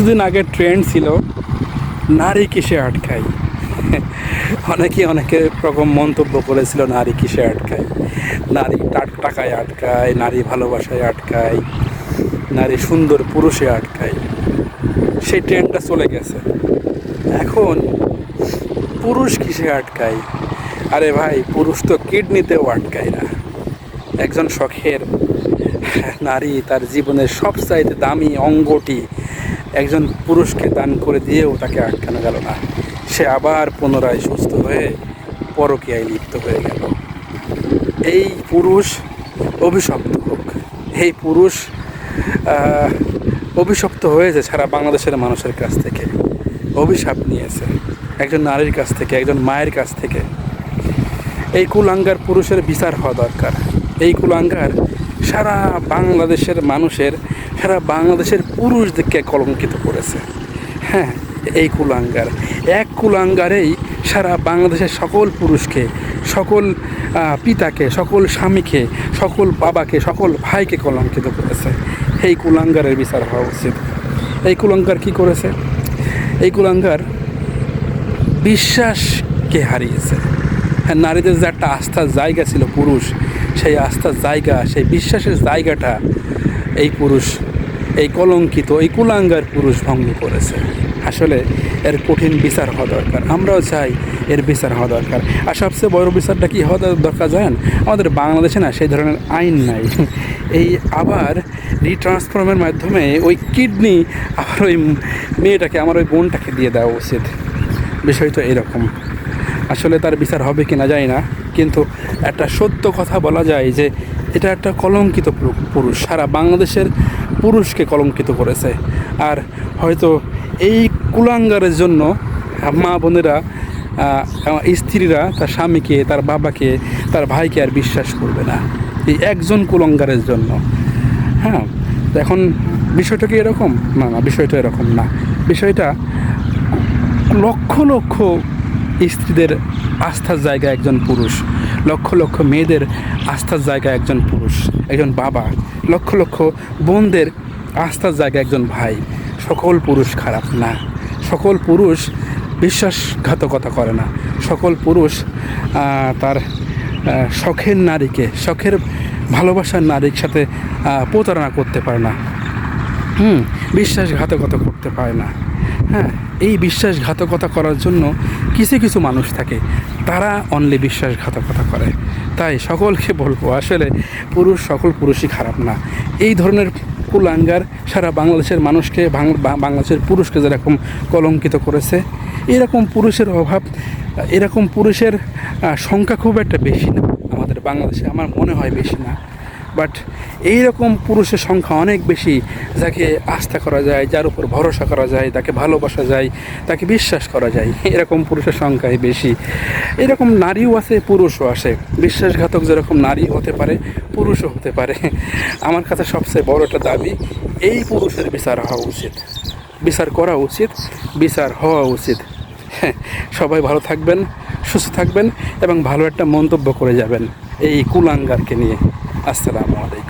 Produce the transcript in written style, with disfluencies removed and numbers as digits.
কিছুদিন আগে ট্রেন্ড ছিল নারী কিসে আটকায়। অনেকে রকম মন্তব্য করেছিল নারী কিসে আটকায়, নারী টাকায় আটকায়, নারী ভালোবাসায় আটকায়, নারী সুন্দর পুরুষে আটকায়। সেই ট্রেন্ডটা চলে গেছে। এখন পুরুষ কিসে আটকায়? আরে ভাই, পুরুষ তো কিডনিতেও আটকায় না। একজন শখের নারী তার জীবনের সবচাইতে দামি অঙ্গটি একজন পুরুষকে দান করে দিয়েও তাকে আটকানো গেল না। সে আবার পুনরায় সুস্থ হয়ে পরকীয়ায় লিপ্ত হয়ে গেল। এই পুরুষ অভিশপ্ত হোক। এই পুরুষ অভিশপ্ত হয়েছে সারা বাংলাদেশের মানুষের কাছ থেকে, অভিশাপ নিয়েছে একজন নারীর কাছ থেকে, একজন মায়ের কাছ থেকে। এই কুলাঙ্গার পুরুষের বিচার হওয়া দরকার। এই কুলাঙ্গার সারা বাংলাদেশের মানুষের, সারা বাংলাদেশের পুরুষদেরকে কলঙ্কিত করেছে। হ্যাঁ, এই কুলাঙ্গার, এক কুলাঙ্গারেই সারা বাংলাদেশের সকল পুরুষকে, সকল পিতাকে, সকল স্বামীকে, সকল বাবাকে, সকল ভাইকে কলঙ্কিত করেছে। এই কুলাঙ্গারের বিচার হওয়া উচিত। এই কুলাঙ্গার কি করেছে? এই কুলাঙ্গার বিশ্বাসকে হারিয়েছে। হ্যাঁ, নারীদের যে একটা আস্থার জায়গা ছিল পুরুষ, সেই আস্থার জায়গা, সেই বিশ্বাসের জায়গাটা এই পুরুষ, এই কলঙ্কিত, এই কুলাঙ্গার পুরুষ ভঙ্গ করেছে। আসলে এর কঠিন বিচার হওয়া দরকার। আমরাও চাই এর বিচার হওয়া দরকার। আর সবচেয়ে বড় বিচারটা কী হওয়া দরকার জানেন? আমাদের বাংলাদেশে না সেই ধরনের আইন নাই। এই আবার রিট্রান্সফর্মের মাধ্যমে ওই কিডনি আবার ওই মেয়েটাকে, আমার ওই বোনটাকে দিয়ে দেওয়া উচিত। বিষয়টা এরকম। আসলে তার বিচার হবে কি না জানি না, কিন্তু একটা সত্য কথা বলা যায় যে এটা একটা কলঙ্কিত পুরুষ, সারা বাংলাদেশের পুরুষকে কলঙ্কিত করেছে। আর হয়তো এই কুলাঙ্গারের জন্য মা বোনেরা, স্ত্রীরা তার স্বামীকে, তার বাবাকে, তার ভাইকে আর বিশ্বাস করবে না, এই একজন কুলাঙ্গারের জন্য। হ্যাঁ, এখন বিষয়টা কি এরকম? না, বিষয়টা এরকম না। বিষয়টা লক্ষ লক্ষ স্ত্রীদের আস্থার জায়গা একজন পুরুষ, লক্ষ লক্ষ মেয়েদের আস্থার জায়গা একজন পুরুষ, একজন বাবা, লক্ষ লক্ষ বোনদের আস্থার জায়গা একজন ভাই। সকল পুরুষ খারাপ না, সকল পুরুষ বিশ্বাসঘাতকতা করে না, সকল পুরুষ তার শখের নারীকে, শখের ভালোবাসার নারীর সাথে প্রতারণা করতে পারে না, বিশ্বাসঘাতকতা করতে পারে না। হ্যাঁ, এই বিশ্বাসঘাতকতা করার জন্য কিছু কিছু মানুষ থাকে, তারা অনলি বিশ্বাসঘাতকতা করে। তাই সকলকে বলবো, আসলে সকল পুরুষই খারাপ না। এই ধরনের কুলাঙ্গার সারা বাংলাদেশের মানুষকে, বাংলাদেশের পুরুষকে যেরকম কলঙ্কিত করেছে, এরকম পুরুষের অভাব, এরকম পুরুষের সংখ্যা খুব একটা বেশি না আমাদের বাংলাদেশে, আমার মনে হয় বেশি না। বাট এইরকম পুরুষের সংখ্যা অনেক বেশি, যাকে আস্থা করা যায়, যার উপর ভরসা করা যায়, তাকে ভালোবাসা যায়, তাকে বিশ্বাস করা যায়, এরকম পুরুষের সংখ্যাই বেশি। এরকম নারীও আছে, পুরুষও আসে। বিশ্বাসঘাতক যেরকম নারী হতে পারে, পুরুষও হতে পারে। আমার কাছে সবচেয়ে বড় একটা দাবি, এই পুরুষের বিচার হওয়া উচিত, বিচার করা উচিত, বিচার হওয়া উচিত। হ্যাঁ, সবাই ভালো থাকবেন, সুস্থ থাকবেন এবং ভালো একটা মন্তব্য করে যাবেন এই কুলাঙ্গারকে নিয়ে। আসসালামু আলাইকুম।